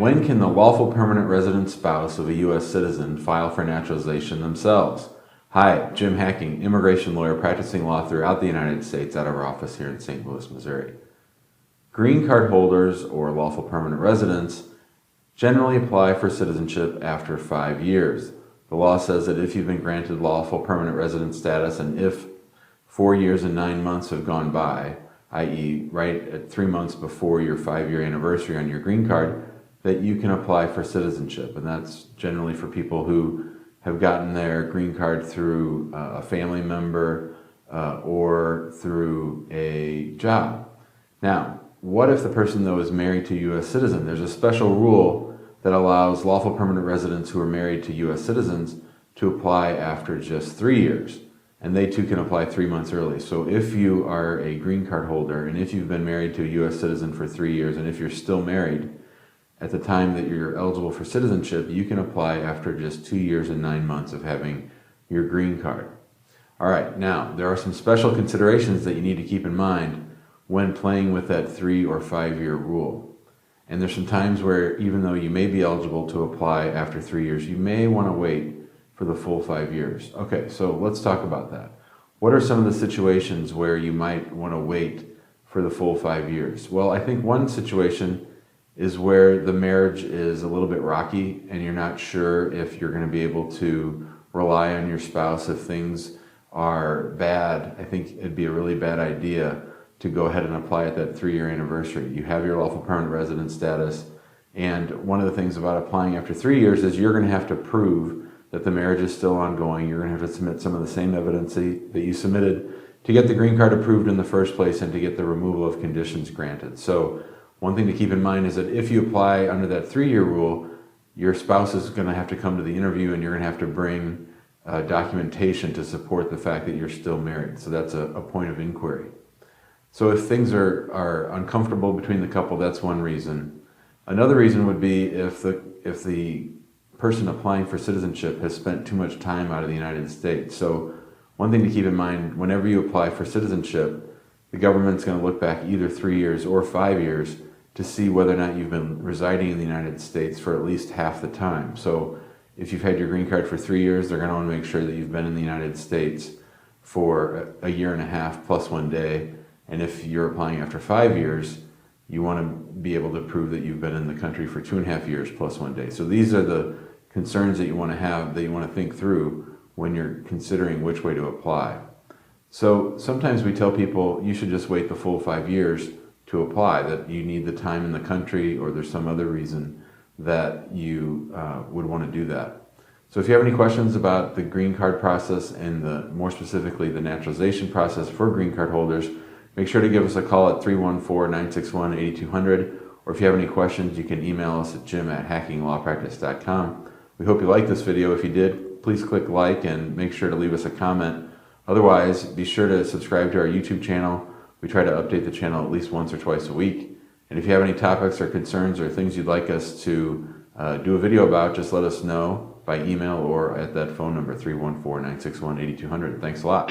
When can the lawful permanent resident spouse of a U.S. citizen file for naturalization themselves? Hi, Jim Hacking, immigration lawyer practicing law throughout the United States out of our office here in St. Louis, Missouri. Green card holders or lawful permanent residents generally apply for citizenship after 5 years. The law says that if you've been granted lawful permanent resident status and if 4 years and 9 months have gone by, i.e. right at 3 months before your 5-year anniversary on your green card, that you can apply for citizenship. And that's generally for people who have gotten their green card through a family member or through a job. Now, what if the person, though, is married to a U.S. citizen? There's a special rule that allows lawful permanent residents who are married to U.S. citizens to apply after just 3 years. And they too can apply 3 months early. So if you are a green card holder and if you've been married to a U.S. citizen for 3 years and if you're still married, at the time that you're eligible for citizenship, you can apply after just 2 years and 9 months of having your green card. All right, now, there are some special considerations that you need to keep in mind when playing with that 3 or 5 year rule. And there's some times where even though you may be eligible to apply after 3 years, you may want to wait for the full 5 years. Okay, so let's talk about that. What are some of the situations where you might want to wait for the full 5 years? Well, I think one situation is where the marriage is a little bit rocky and you're not sure if you're going to be able to rely on your spouse if things are bad. I think it'd be a really bad idea to go ahead and apply at that 3-year anniversary. You have your lawful permanent resident status, and one of the things about applying after 3 years is you're going to have to prove that the marriage is still ongoing. You're going to have to submit some of the same evidence that you submitted to get the green card approved in the first place and to get the removal of conditions granted. So one thing to keep in mind is that if you apply under that 3-year rule, your spouse is going to have to come to the interview and you're going to have to bring documentation to support the fact that you're still married. So that's a point of inquiry. So if things are uncomfortable between the couple, that's one reason. Another reason would be if the person applying for citizenship has spent too much time out of the United States. So one thing to keep in mind, whenever you apply for citizenship, the government's going to look back either 3 years or 5 years to see whether or not you've been residing in the United States for at least half the time. So if you've had your green card for 3 years, they're going to want to make sure that you've been in the United States for a year and a half plus 1 day. And if you're applying after 5 years, you want to be able to prove that you've been in the country for 2.5 years plus 1 day. So these are the concerns that you want to have, that you want to think through when you're considering which way to apply. So sometimes we tell people you should just wait the full 5 years to apply, that you need the time in the country or there's some other reason that you would want to do that. So if you have any questions about the green card process and more specifically the naturalization process for green card holders, make sure to give us a call at 314-961-8200, or if you have any questions, you can email us at jim@hackinglawpractice.com. We hope you liked this video. If you did, please click like and make sure to leave us a comment. Otherwise, be sure to subscribe to our YouTube channel. We try to update the channel at least once or twice a week. And if you have any topics or concerns or things you'd like us to do a video about, just let us know by email or at that phone number, 314-961-8200. Thanks a lot.